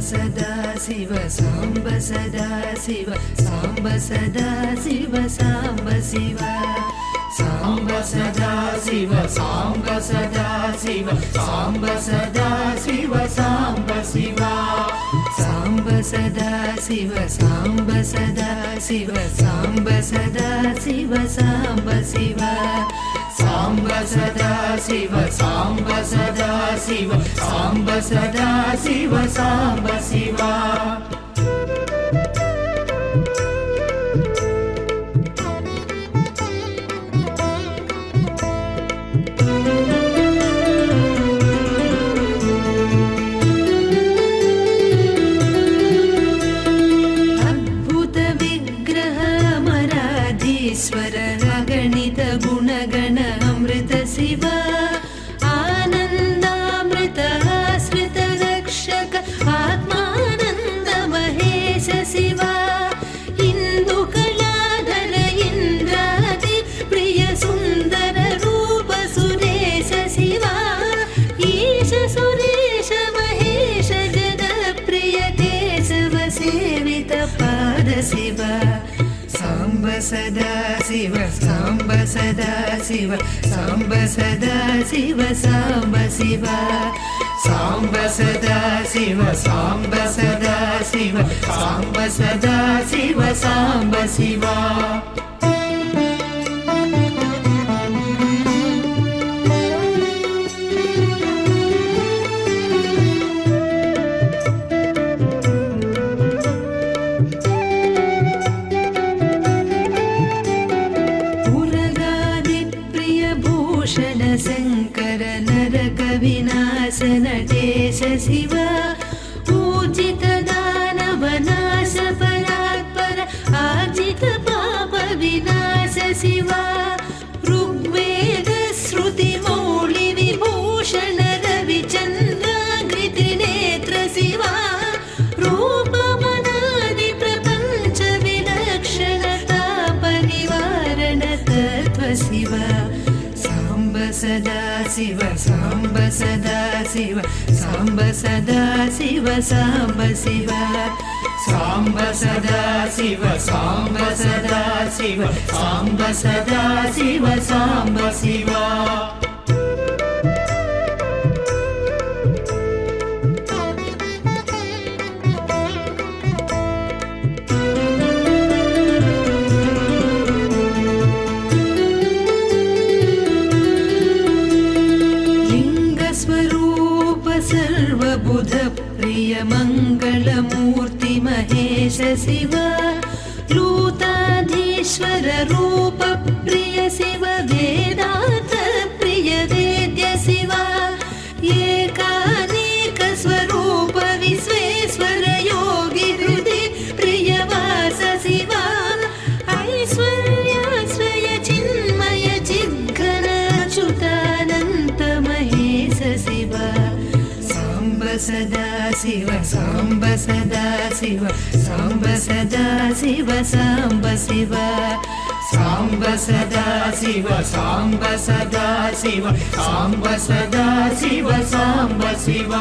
सदा शिव सांब सदा शिव सांब सदा शिव सांब शिव सांब सदा शिव सांब सदा शिव सांब सदा शिव सांब शिव सांब सदा शिव सांब सदा शिव सांब सदा शिव सांब शिव सांब सदा शिव सांब सदा शिव सांब सदा शिव सांब शिव अद्भुत विग्रह मराधीश्वर अगणित गुणगण अमृत शिव आनंदामृत आश्रित रक्षक आत्मानंद महेश शिव इंदु कलाधर इंद्रादि प्रिय सुंदर रूप सुरेश शिव ईश सुरेश महेश जग प्रिय केशव सेवित पाद शिव सांब सदा शिव सांब सदा शिव सांब सदा शिव सांब शिव सांब सदा शिव सांब सदा शिव सांब सदा शिव सांब शिव शंकर नरक विनाश नटेश शिव पूजित दानव नाश परात्पर आजित पाप विनाश शिव ऋग्वेद श्रुति मौलि विभूषण रविचंद्राकृति नेत्र शिव रूपमनादि प्रपञ्च विलक्षणतापनिवारण तत्त्व शिव साम्ब सदा शिव साम्ब सदा शिव साम्ब सदा शिव साम्ब शिव साम्ब सदा शिव साम्ब सदा शिव साम्ब सदा शिव साम्ब शिव सर्वबुध प्रिय मंगलमूर्ति महेश शिव लूताधीश्वर रूप प्रिय शिव वेदांत प्रिय वेद्य शिव एकानेक स्वरूप विश्वेश्वर योगी हृदय प्रिय वास शिव ऐश्वर्याश्रय चिन्मय चिद्घन अच्युतानंत महेश शिव सदा शिव साम्ब सदा शिव साम्ब सदा शिव साम्ब शिव साम्ब सदा शिव साम्ब सदा शिव साम्ब सदा शिव साम्ब शिव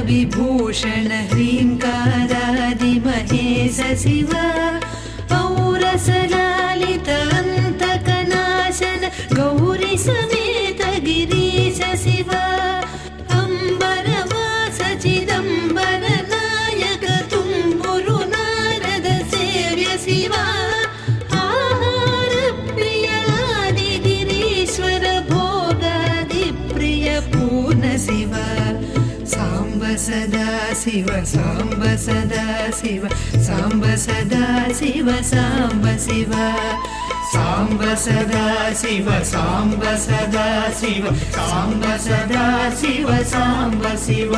विभूषण ह्रीङ्कारादि महेश शिव औरसलालित अन्तकनाशन गौरी समेत गिरीश शिव अम्बरवास चिदम्बर नायक तुम्बुरु नारद सेव्य शिव आहार प्रिय आदि गिरीश्वर भोगादि प्रिय पूर्ण शिव साम्ब सदा शिव साम्ब सदा शिव साम्ब सदा शिव साम्ब शिव साम्ब सदा शिव साम्ब सदा शिव साम्ब सदा शिव साम्ब शिव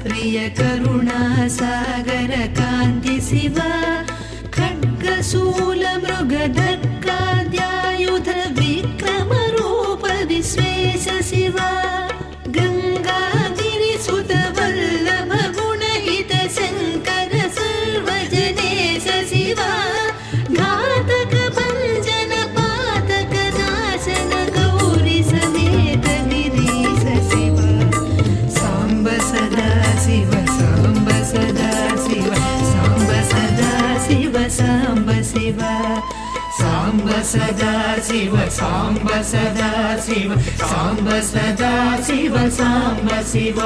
प्रिय करुणा सागर कान्ति शिव खड्गशूल मृगधक्काद्यायुध विक्रम रूप विश्वेश शिव गंगागिरिसुत वल्लभ गुणहित शंकर सर्वजनेश शिव घातक भञ्जन पातक नाशन गौरी समेत गिरीश शिव साम्ब सदा शिव साम्ब सदा शिव साम्ब सदा शिव साम्ब शिव साम्ब सदा शिव साम्ब सदा शिव साम्ब सदा शिव साम्ब शिव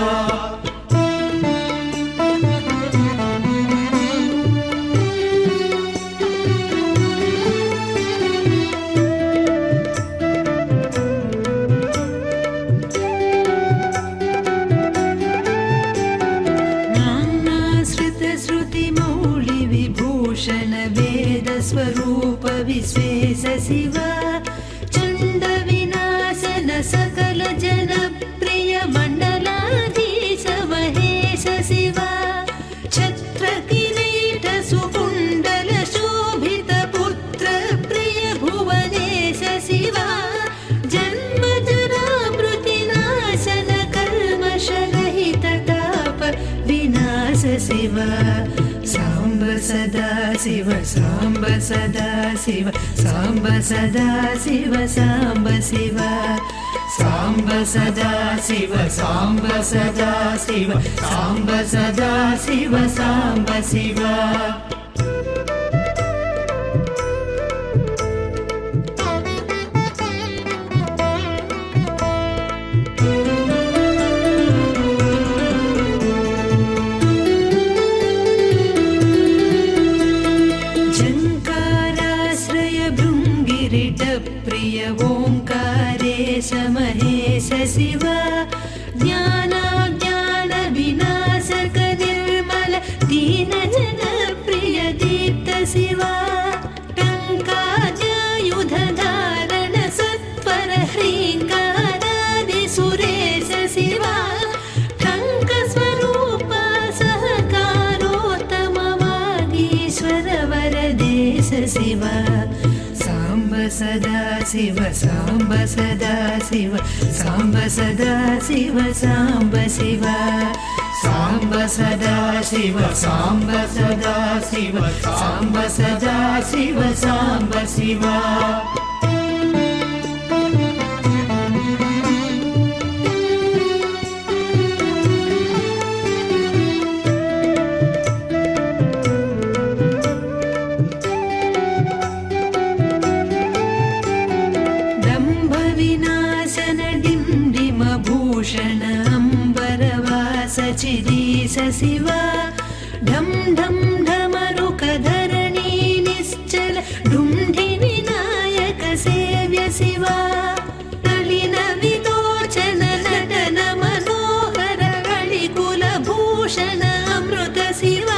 स्वरूप विश्वेश शिव चंड विनाशन सकल जन प्रिय मंडलाधीश महेश शिव छत्र किरीट सुकुंडल शोभित पुत्र प्रिय भुवनेश शिव जन्म जरा मृति नाशन कल्मष रहित ताप विनाश शिव साम्ब सदा शिव साम्ब सदा शिव साम्ब सदा शिव साम्ब शिव साम्ब सदा शिव साम्ब सदा शिव साम्ब सदा शिव साम्ब शिव किरीटप्रिय ओङ्कारेश महेश शिव ज्ञानाज्ञानविनाशक निर्मल दीनजनप्रिय दीप्त शिव टङ्काद्यायुधधारण सत्वर ह्रीङ्कारादि सुरेश शिव टङ्कस्वरूप सहकारोत्तम वागीश्वर वरदेश शिव साम्ब सदा शिव साम्ब सदा शिव साम्ब सदा शिव साम्ब शिव साम्ब सदा शिव साम्ब सदा शिव साम्ब सदा शिव साम्ब शिव भूषण अम्बरवास चिरीश शिव ढं ढं ढमरुकधरणी निश्चल ढुण्ढि विनायक सेव्य शिव नलिन विलोचन नटन मनोहर कलिकुलभूषण अमृत शिव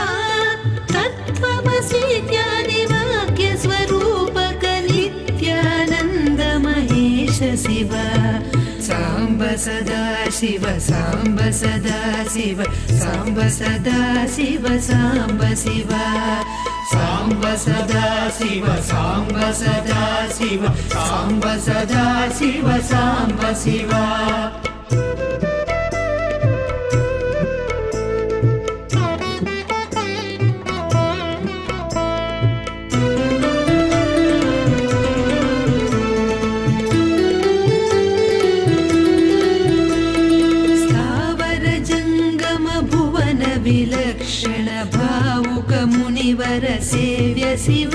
तत्त्वमसीत्यादि वाक्य स्वरूपक नित्यानन्द महेश शिव साम्ब सदा शिव साम्ब सदा शिव साम्ब सदा शिव साम्ब शिव साम्ब सदा शिव साम्ब सदा शिव साम्ब सदा शिव साम्ब शिव विलक्षण भावुक मुनिवर सेव्य शिव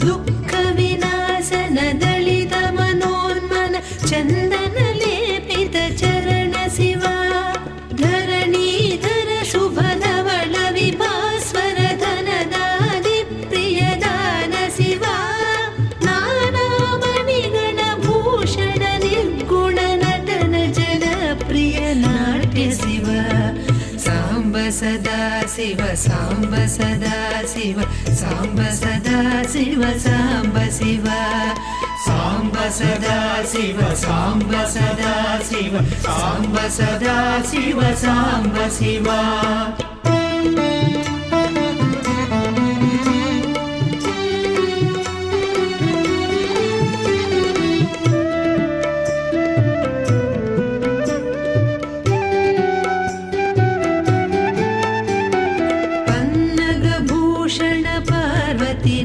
दुःख विनाशन दलित मनोन्मन चन्दन लेपित चरण शिव धरणीधर शुभ धवल विभास्वर धनदादि प्रिय दान शिव नानामणिगण भूषण निर्गुण नटन जनप्रिय नाट्य शिव साम्ब सदा शिव साम्ब सदा शिव साम्ब सदा शिव साम्ब शिव साम्ब सदा शिव साम्ब सदा शिव साम्ब सदा शिव साम्ब शिव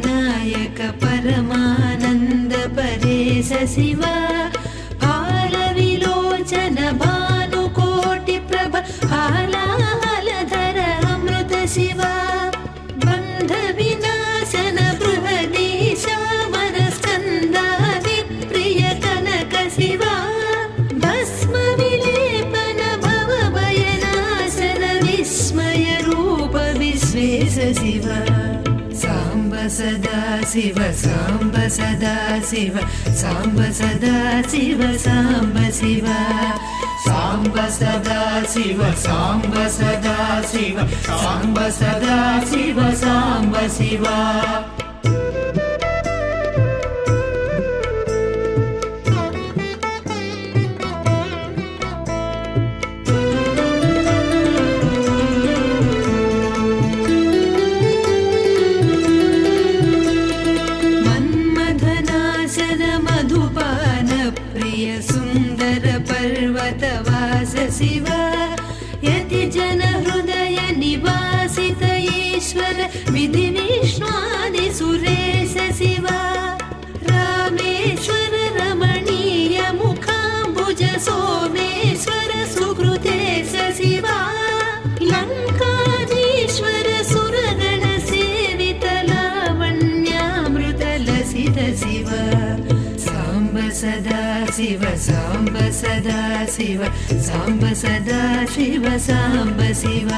नायक परमानंद परेश शिव हालविलोचन भानुकोटि प्रभ हालाहलधर अमृत शिव बन्ध विनाशन बृहदीश मनस्कन्दादि प्रिय कनक शिव भस्म विलेपन भव भयनाशन विस्मय रूप विश्वेश शिव साम्ब सदा शिव साम्ब सदा शिव साम्ब सदा शिव साम्ब शिव साम्ब सदा शिव साम्ब सदा शिव साम्ब सदा शिव साम्ब शिव पर्वतवास शिव यति जन हृदय निवासित ईश्वर विधि विष्णुआदि सुरेश शिव रामेश्वर रमणीय मुखाम्बुज सोमेश्वर सुकृतेश शिव लङ्काधीश्वर सुरगण सेवित लावण्यामृत लसित शिव साम्ब सदा शिव साम्ब सदा शिव साम्ब सदा शिव साम्ब शिव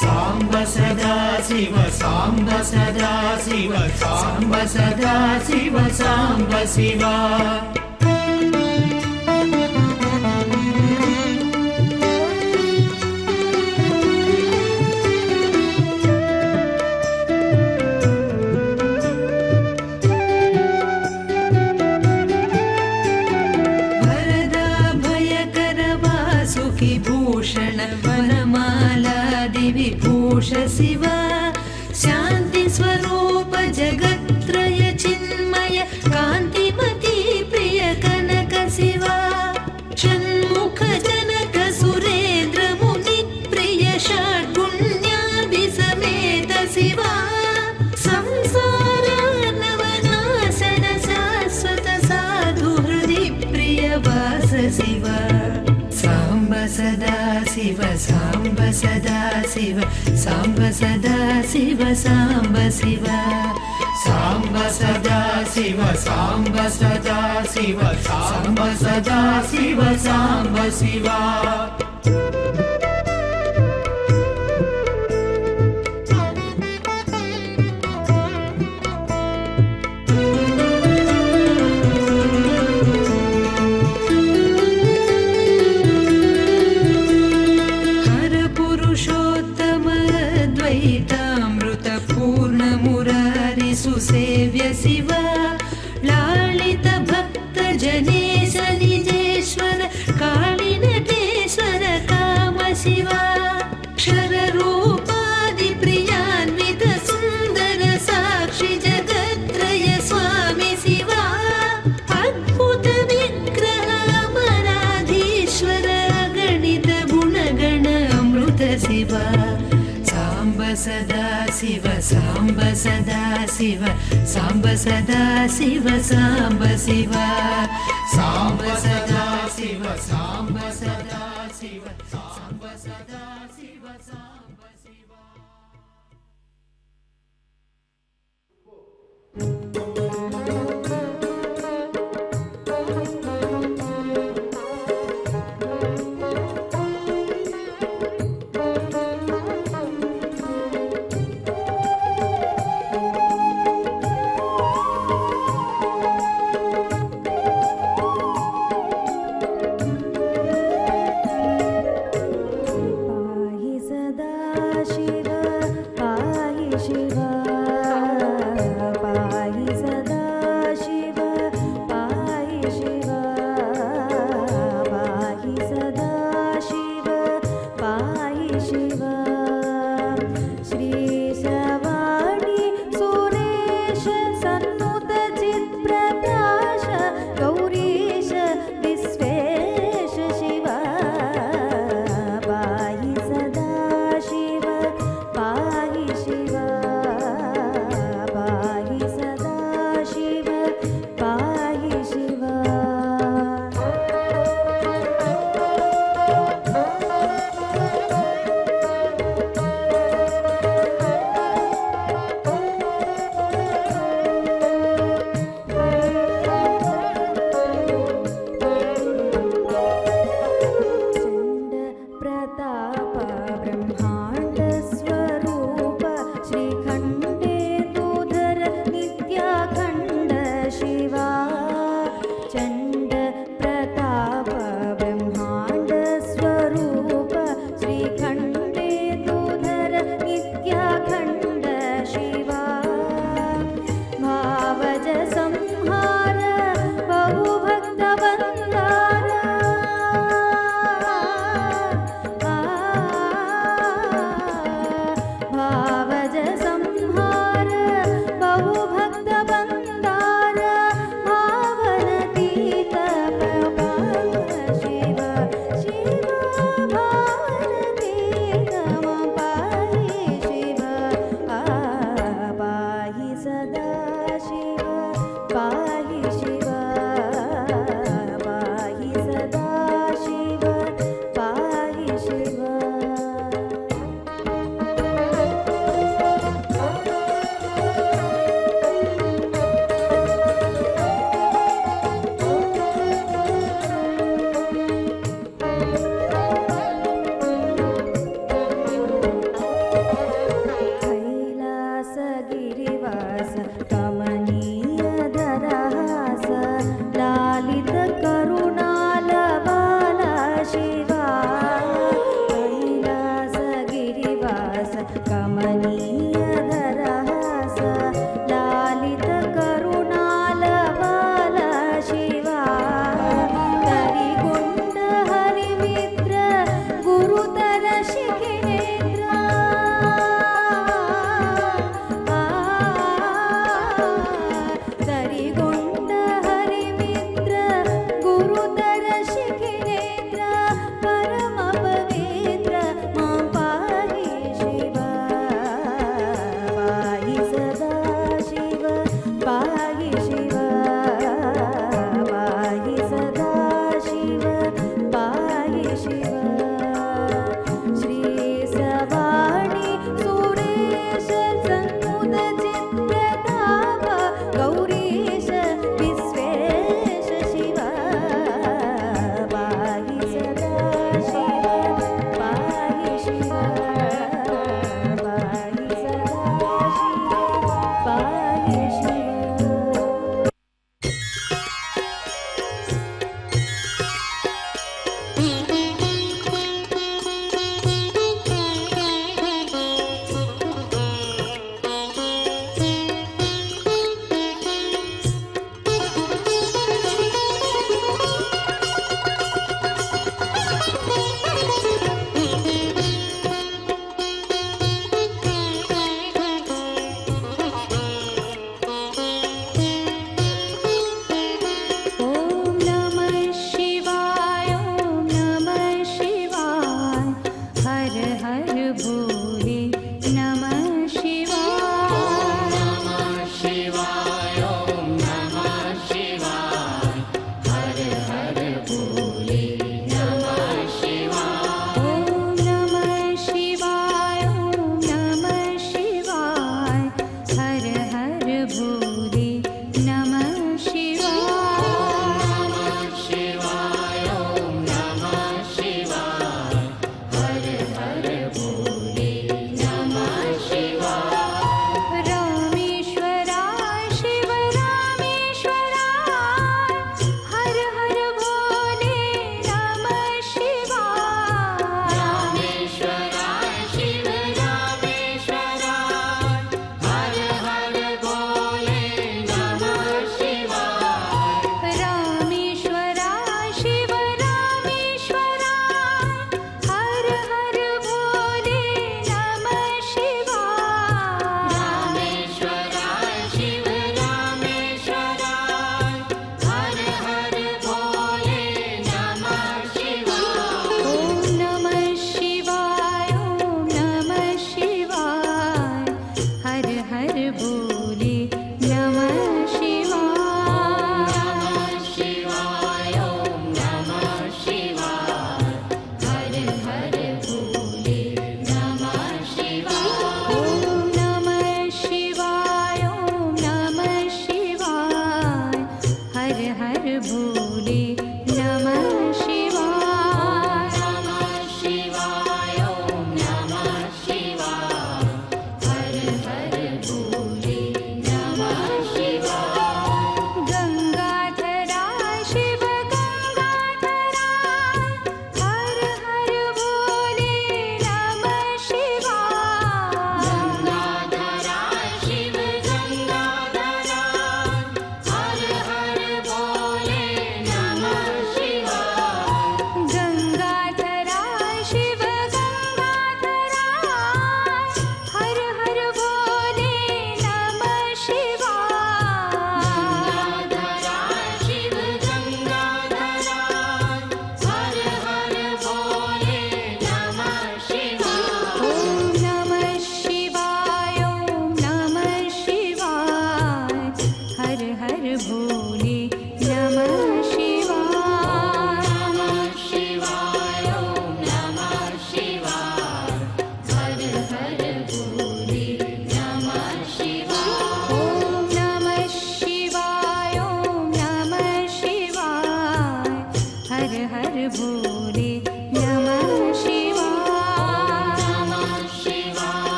साम्ब सदा शिव साम्ब सदा शिव साम्ब सदा शिव साम्ब ಶಿವ भूषण वनमालादिविभूष शिव शान्ति स्वरूप जगत्त्रय चिन्मय कान्तिमती प्रिय कनक शिव षण्मुख जनक सुरेन्द्र मुनि प्रिय षड्गुण्यादिसमेत शिव संसार नवनाशन शाश्वत साधु हृदि प्रिय वास शिव साम्ब सदा शिव साम्ब सदा शिव साम्ब सदा शिव साम्ब शिव साम्ब सदा शिव साम्ब सदा शिव साम्ब सदा शिव साम्ब शिव सुसेव्य शिव लालित भक्त जनेश निजेश्वर कालिनटेश्वर काम शिव क्षर रूपादि प्रियान्वित सुंदर साक्षि जगत्त्रय स्वामी शिव अद्भुत विग्रह अमराधीश्वर गणित गुणगण अमृत शिव साम्ब सदा शिव साम्ब सदा शिव साम्ब सदा शिव साम्ब शिव साम्ब सदा शिव साम्ब सदा शिव साम्ब सदा शिव साम्ब शिव पाहि सदा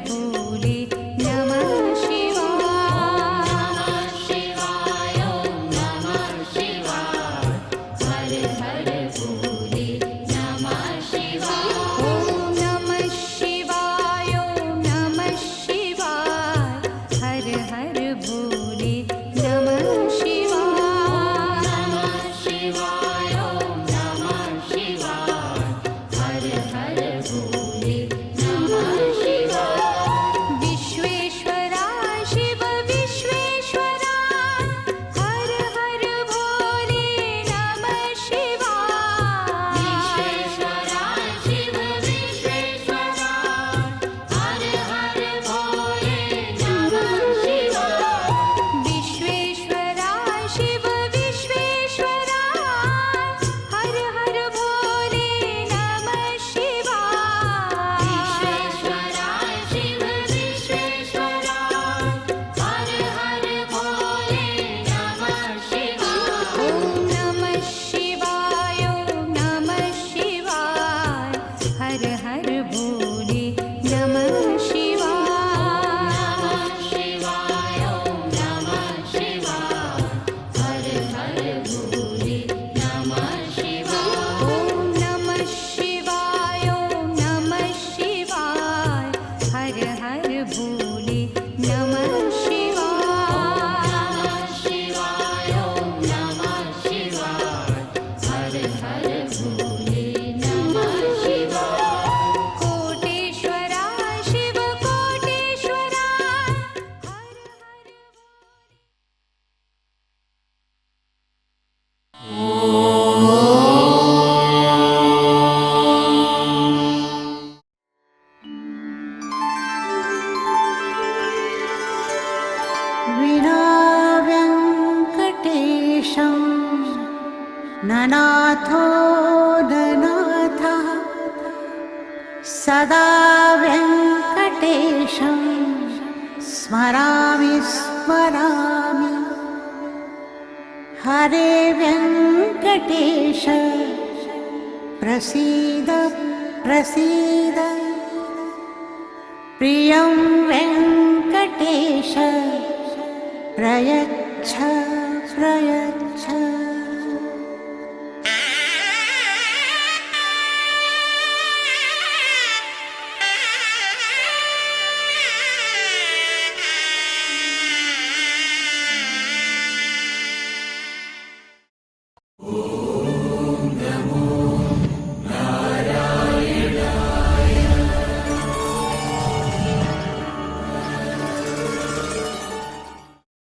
भोले नमः शिवाय। शिवाय नमः शिवाय। हर हर भोले नमः शिवाय। ओम नमः शिवाय। ओम नमः शिवाय। हर हर भोले नमः शिवाय। नमः शिवाय। ओम नमः शिवाय। हर हर भोले नमः शिवाय। विश्वेश्वरा शिव विश्वेश्वरा। हर हर भोले नमः शिवाय। विश्वेश्वरा शिव विश्वेश्वरा। हर हर भोले नमः शिवाय। विश्वेश्वरा शिव विश्वेश्वरा। हर हर भोले नमः शिवाय। विश्वेश्वरा शिव विश्वेश्वरा। हर हर भोले नमः शिवाय। ओम नमः शिवाय। ओम नमः शिवाय। हर हर भोले नमः शिवाय। नमः शिवाय। ओम नमः शिवाय। हर हर भोले नमः शिवाय। ओम नमः शिवाय। ओम नमः शिवाय। हर हर भोले नमः शिवाय। नमः शिवाय। ओम नमः शिवाय। हर हर भोले नमः शिवाय। कोटेश्वरा शिव कोटेश्वरा। हर हर विना व्यङ्कटेशं ननाथो ननाथः सदा व्यङ्कटेशं स्मरामि स्मरामि। हरे व्यङ्कटेश प्रसीद प्रसीद। प्रियं वेङ्कटेश प्रयच्छ